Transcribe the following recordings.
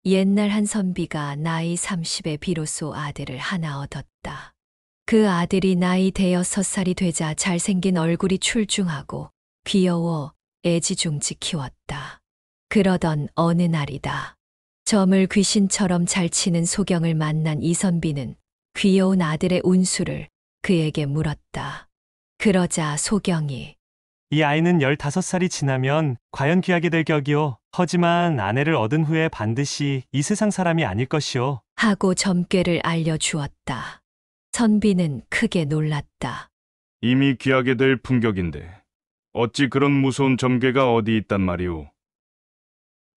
옛날 한 선비가 나이 30에 비로소 아들을 하나 얻었다. 그 아들이 나이 대여섯 살이 되자 잘생긴 얼굴이 출중하고 귀여워 애지중지 키웠다. 그러던 어느 날이다. 점을 귀신처럼 잘 치는 소경을 만난 이선비는 귀여운 아들의 운수를 그에게 물었다. 그러자 소경이 이 아이는 15살이 지나면 과연 귀하게 될 격이오. 하지만 아내를 얻은 후에 반드시 이 세상 사람이 아닐 것이오. 하고 점괘를 알려주었다. 선비는 크게 놀랐다. 이미 귀하게 될 품격인데 어찌 그런 무서운 점괘가 어디 있단 말이오.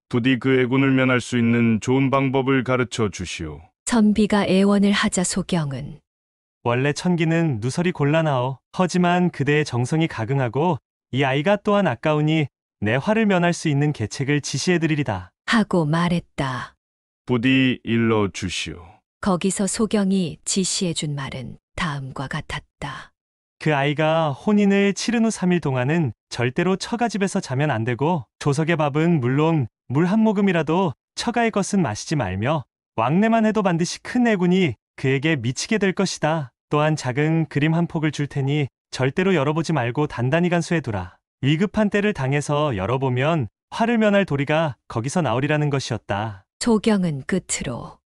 부디 그 애군을 면할 수 있는 좋은 방법을 가르쳐 주시오. 선비가 애원을 하자 소경은 원래 천기는 누설이 곤란하오. 하지만 그대의 정성이 가긍하고 이 아이가 또한 아까우니 내 화를 면할 수 있는 계책을 지시해드리리다. 하고 말했다. 부디 일러 주시오. 거기서 소경이 지시해준 말은 다음과 같았다. 그 아이가 혼인을 치른 후 3일 동안은 절대로 처가 집에서 자면 안 되고 조석의 밥은 물론 물 한 모금이라도 처가의 것은 마시지 말며 왕래만 해도 반드시 큰 애군이 그에게 미치게 될 것이다. 또한 작은 그림 한 폭을 줄 테니 절대로 열어보지 말고 단단히 간수해두라. 위급한 때를 당해서 열어보면 화를 면할 도리가 거기서 나오리라는 것이었다. 소경은 끝으로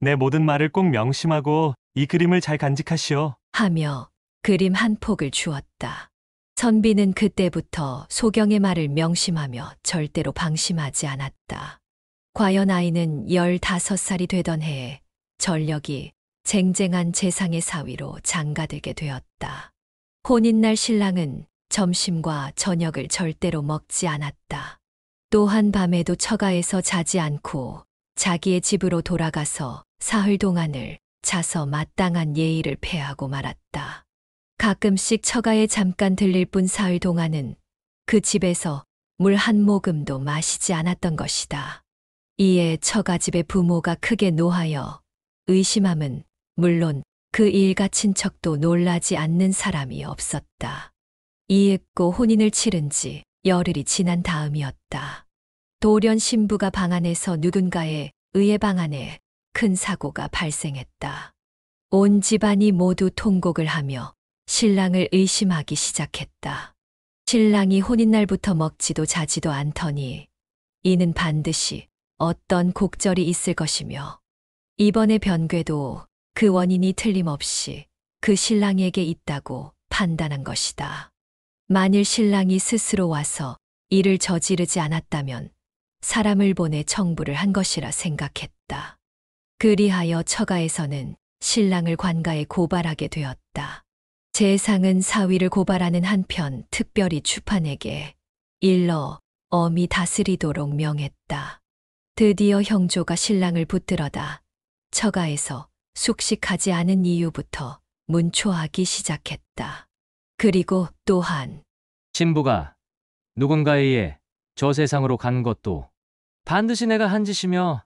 내 모든 말을 꼭 명심하고 이 그림을 잘 간직하시오. 하며 그림 한 폭을 주었다. 선비는 그때부터 소경의 말을 명심하며 절대로 방심하지 않았다. 과연 아이는 15살이 되던 해에 전력이 쟁쟁한 재상의 사위로 장가들게 되었다. 혼인날 신랑은 점심과 저녁을 절대로 먹지 않았다. 또한 밤에도 처가에서 자지 않고 자기의 집으로 돌아가서 사흘 동안을 자서 마땅한 예의를 폐하고 말았다. 가끔씩 처가에 잠깐 들릴 뿐 사흘 동안은 그 집에서 물 한 모금도 마시지 않았던 것이다. 이에 처가집의 부모가 크게 노하여 의심함은 물론 그 일가 친척도 놀라지 않는 사람이 없었다. 이윽고 혼인을 치른 지 열흘이 지난 다음이었다. 돌연 신부가 방 안에서 누군가에 의해 방 안에 큰 사고가 발생했다. 온 집안이 모두 통곡을 하며 신랑을 의심하기 시작했다. 신랑이 혼인날부터 먹지도 자지도 않더니 이는 반드시 어떤 곡절이 있을 것이며 이번의 변괴도 그 원인이 틀림없이 그 신랑에게 있다고 판단한 것이다. 만일 신랑이 스스로 와서 이를 저지르지 않았다면 사람을 보내 청부를 한 것이라 생각했다. 그리하여 처가에서는 신랑을 관가에 고발하게 되었다. 재상은 사위를 고발하는 한편 특별히 추판에게 일러 엄히 다스리도록 명했다. 드디어 형조가 신랑을 붙들어다 처가에서 숙식하지 않은 이유부터 문초하기 시작했다. 그리고 또한 신부가 누군가에 의해 저 세상으로 간 것도 반드시 내가 한 짓이며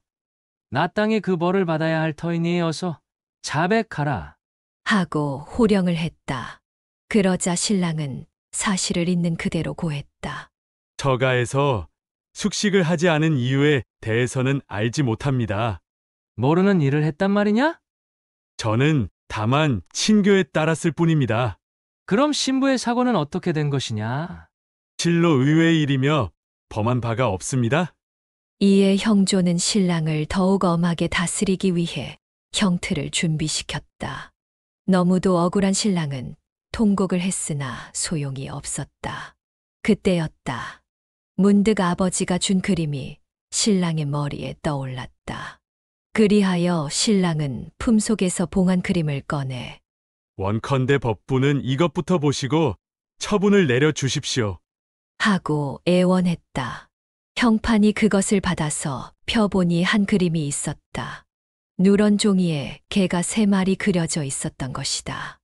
나 땅에 그 벌을 받아야 할 터이니 어서 자백하라. 하고 호령을 했다. 그러자 신랑은 사실을 있는 그대로 고했다. 처가에서 숙식을 하지 않은 이유에 대해서는 알지 못합니다. 모르는 일을 했단 말이냐? 저는 다만 친교에 따랐을 뿐입니다. 그럼 신부의 사고는 어떻게 된 것이냐? 실로 의외의 일이며 범한 바가 없습니다. 이에 형조는 신랑을 더욱 엄하게 다스리기 위해 형틀을 준비시켰다. 너무도 억울한 신랑은 통곡을 했으나 소용이 없었다. 그때였다. 문득 아버지가 준 그림이 신랑의 머리에 떠올랐다. 그리하여 신랑은 품속에서 봉한 그림을 꺼내 원컨대 법부는 이것부터 보시고 처분을 내려 주십시오. 하고 애원했다. 형판이 그것을 받아서 펴보니 한 그림이 있었다. 누런 종이에 개가 3마리 그려져 있었던 것이다.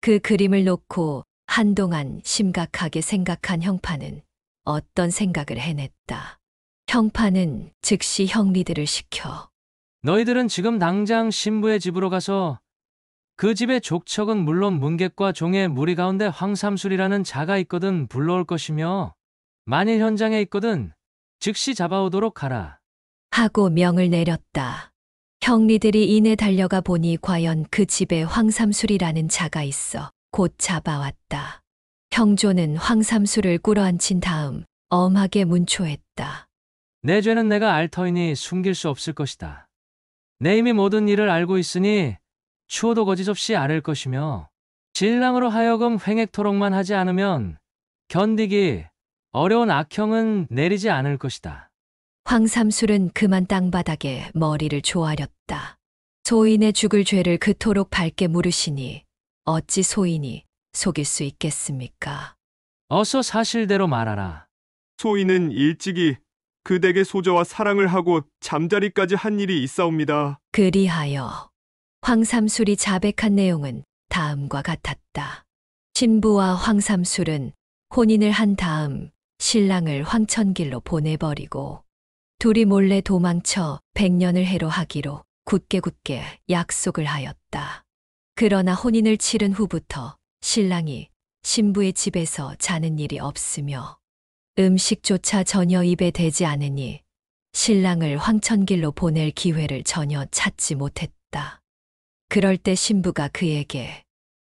그 그림을 놓고 한동안 심각하게 생각한 형판은 어떤 생각을 해냈다. 형판은 즉시 형리들을 시켜 너희들은 지금 당장 신부의 집으로 가서 그 집의 족척은 물론 문객과 종의 무리 가운데 황삼술이라는 자가 있거든 불러올 것이며 만일 현장에 있거든 즉시 잡아오도록 하라. 하고 명을 내렸다. 형리들이 이내 달려가 보니 과연 그 집에 황삼술이라는 자가 있어 곧 잡아왔다. 형조는 황삼술을 꿇어앉힌 다음 엄하게 문초했다. 내 죄는 내가 알 터이니 숨길 수 없을 것이다. 내 이미 모든 일을 알고 있으니 추호도 거짓없이 아를 것이며 신랑으로 하여금 횡액토록만 하지 않으면 견디기 어려운 악형은 내리지 않을 것이다. 황삼술은 그만 땅바닥에 머리를 조아렸다. 소인의 죽을 죄를 그토록 밝게 물으시니 어찌 소인이 속일 수 있겠습니까? 어서 사실대로 말하라. 소인은 일찍이 그 댁의 소저와 사랑을 하고 잠자리까지 한 일이 있사옵니다. 그리하여 황삼술이 자백한 내용은 다음과 같았다. 신부와 황삼술은 혼인을 한 다음 신랑을 황천길로 보내버리고 둘이 몰래 도망쳐 100년을 해로하기로 굳게 약속을 하였다. 그러나 혼인을 치른 후부터 신랑이 신부의 집에서 자는 일이 없으며 음식조차 전혀 입에 대지 않으니 신랑을 황천길로 보낼 기회를 전혀 찾지 못했다. 그럴 때 신부가 그에게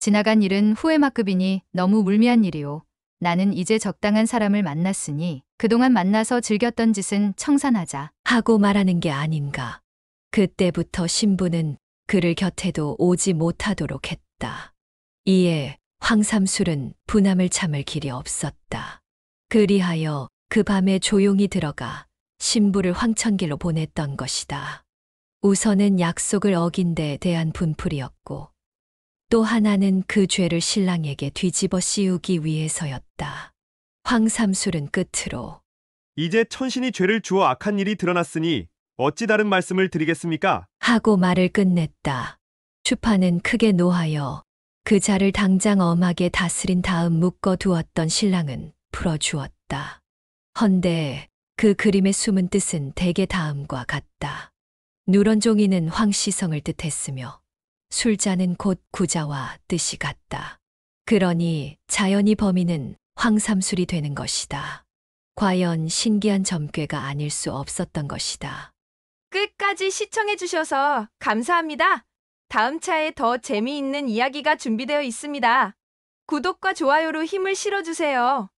지나간 일은 후회막급이니 너무 물미한 일이오. 나는 이제 적당한 사람을 만났으니 그동안 만나서 즐겼던 짓은 청산하자. 하고 말하는 게 아닌가. 그때부터 신부는 그를 곁에도 오지 못하도록 했다. 이에 황삼술은 분함을 참을 길이 없었다. 그리하여 그 밤에 조용히 들어가 신부를 황천길로 보냈던 것이다. 우선은 약속을 어긴 데 대한 분풀이었고 또 하나는 그 죄를 신랑에게 뒤집어 씌우기 위해서였다. 황삼술은 끝으로 이제 천신이 죄를 주어 악한 일이 드러났으니 어찌 다른 말씀을 드리겠습니까? 하고 말을 끝냈다. 추파는 크게 노하여 그 자를 당장 엄하게 다스린 다음 묶어두었던 신랑은 풀어주었다. 헌데 그 그림의 숨은 뜻은 대개 다음과 같다. 누런 종이는 황시성을 뜻했으며 술자는 곧 구자와 뜻이 같다. 그러니 자연히 범인은 황삼술이 되는 것이다. 과연 신기한 점괘가 아닐 수 없었던 것이다. 끝까지 시청해주셔서 감사합니다. 다음 차에 더 재미있는 이야기가 준비되어 있습니다. 구독과 좋아요로 힘을 실어주세요.